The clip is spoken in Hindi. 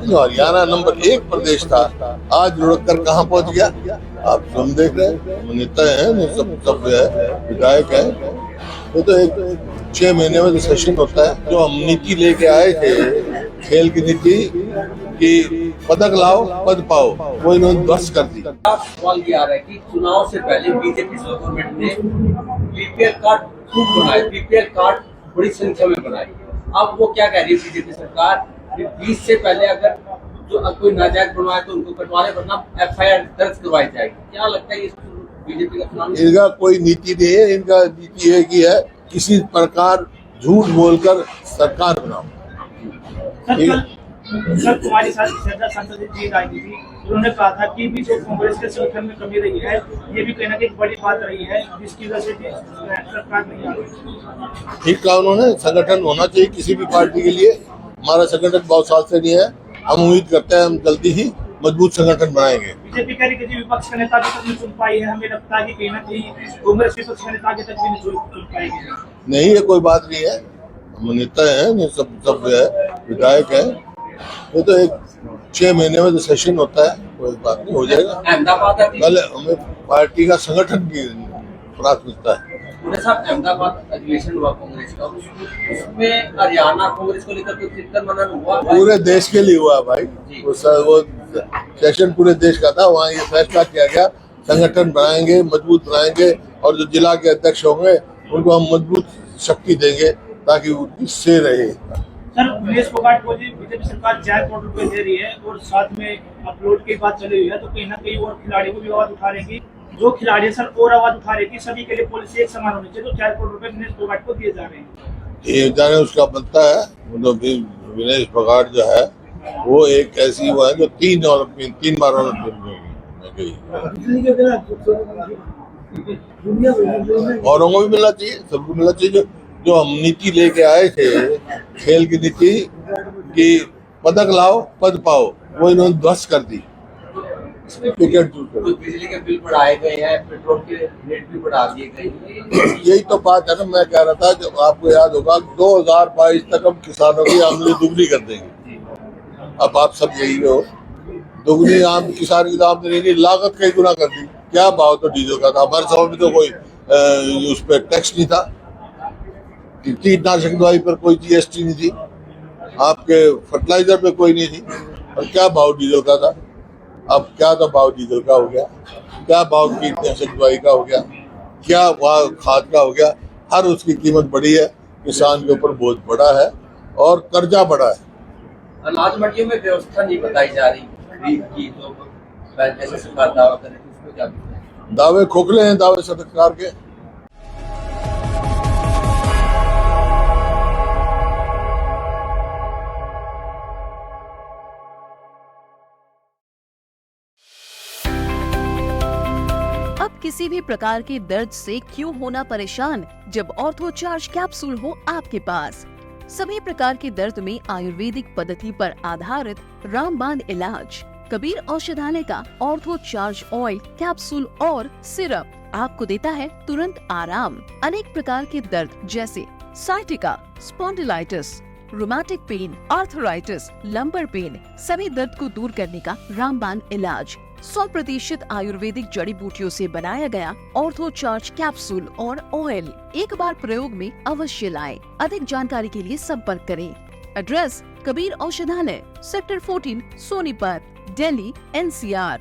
जो हरियाणा नंबर 1 प्रदेश था, आज लुढ़क कर कहाँ पहुंच गया। आप हम देख रहे हैं, नेता है, सब है, विधायक है। ये तो एक 6 महीने में जो सेशन होता है, जो हम नीति लेके आए थे, खेल की नीति कि पदक लाओ पद पाओ, वो इन्होंने ध्वस्त कर दी। सवाल ये आ रहा है कि चुनाव से पहले बीजेपी गवर्नमेंट ने बीपीएल कार्ड खूब बनाए, बीपीएल कार्ड बड़ी संख्या में बनाए। अब वो क्या कह रही है बीजेपी सरकार, 20 से पहले अगर जो कोई नाजायज बनवाए तो उनको कटवाने, वरना एफआईआर दर्ज करवाई जाएगी। क्या लगता है ये बीजेपी का चुनाव? इनका कोई नीति नहीं है, इनका नीति है कि है किसी प्रकार झूठ बोलकर सरकार बनाओ। सर तुम्हारी सांसद जी आई थी, उन्होंने कहा था कि भी जो कांग्रेस के संगठन में कमी रही है, ये भी कहीं ना कहीं बड़ी बात रही है, जिसकी वजह से सरकार नहीं आ रही। ठीक कहा उन्होंने, संगठन होना चाहिए किसी भी पार्टी के लिए। हमारा संगठन बहुत साल से नहीं है, हम उम्मीद करते हैं हम जल्दी ही मजबूत संगठन बनाएंगे। बीजेपी कह रही है कि विपक्ष का नेता अभी तक नहीं सुन पाई है, हमें लगता है कि कहीं ना कहीं कांग्रेस विपक्ष का नेता अभी तक भी नहीं सुन पाएगी। नहीं, ये कोई बात नहीं है, हम नेता है, सब है, विधायक है। ये तो एक 6 महीने में जो सेशन होता है, कोई बात नहीं, हो जाएगा। अहमदाबाद पहले हमें पार्टी का संगठन की प्राथमिकता है। अहमदाबाद अधिवेशन हुआ कांग्रेस का, उसमें हरियाणा कांग्रेस को लेकर कोई चिंतन मनन हुआ? पूरे देश के लिए हुआ भाई, वो सेशन पूरे देश का था। वहाँ ये फैसला किया गया संगठन बनाएंगे, मजबूत बनाएंगे, और जो जिला के अध्यक्ष होंगे उनको हम मजबूत शक्ति देंगे ताकि वो इससे रहे। सर दिनेश फोगाट को बीजेपी सरकार 4 करोड़ रुपए दे रही है और साथ में अपलोड की बात चली हुई है, तो कहीं ना कहीं और खिलाड़ियों को भी आवाज उठा रहेगी। जो खिलाड़ी सर और आवाज उठा रही थी, सभी के लिए पॉलिसी एक समान होनी चाहिए, तो 4 करोड़ रुपए दिनेश फोगाट को दिए जा रहे हैं। ये जाने उसका बनता है। मतलब दिनेश फोगाट जो है वो एक ऐसी वो है जो 3 बार ओलंपिक में गई। औरों को भी मिलना चाहिए, सबको मिलना चाहिए। जो हम नीति लेके आए थे, खेल की नीति कि पदक लाओ पद पाओ, वो इन्होंने ध्वस्त कर दी। टिकट तो बिजली के बिल बढ़ाए गए हैं, पेट्रोल के रेट भी बढ़ा दिए गए। यही तो बात है ना, मैं कह रहा था, जब आपको याद होगा 2022 तक हम किसानों की आमदनी दुगनी कर देंगे। अब आप सब यही हो, दुगनी किसान की आमदनी की लागत कई गुना कर दी। क्या भाव तो डीजल का था, हमारे समय में तो कोई उस पर टैक्स नहीं था, कीटनाशक दवाई पर कोई जीएसटी नहीं थी, आपके फर्टिलाइजर पे कोई नहीं थी, और क्या भाव डीजल का था। अब क्या तो भाव डीजल का हो गया, क्या भाव कीटनाशक दवाई का हो गया, क्या भाव खाद का हो गया। हर उसकी कीमत बढ़ी है, किसान के ऊपर बोझ बढ़ा है और कर्जा बढ़ा है। अनाज मंडियों में व्यवस्था नहीं बताई जा रही खरीद की, तो जैसे सरकार दावा करे तो उसको क्या दावे खोखले हैं दावे सरकार के। अब किसी भी प्रकार के दर्द से क्यों होना परेशान, जब ऑर्थो चार्ज कैप्सूल हो आपके पास। सभी प्रकार के दर्द में आयुर्वेदिक पद्धति पर आधारित रामबाण इलाज। कबीर औषधालय का ऑर्थो चार्ज ऑयल, कैप्सूल और सिरप आपको देता है तुरंत आराम। अनेक प्रकार के दर्द जैसे sciatica, spondylitis, rheumatic pain, arthritis, lumbar pain, सभी दर्द को दूर करने का रामबाण इलाज। 100% आयुर्वेदिक जड़ी बूटियों से बनाया गया ऑर्थो चार्ज कैप्सूल और ऑयल एक बार प्रयोग में अवश्य लाएं। अधिक जानकारी के लिए संपर्क करें। एड्रेस: कबीर औषधालय, सेक्टर 14, सोनीपत, दिल्ली, NCR।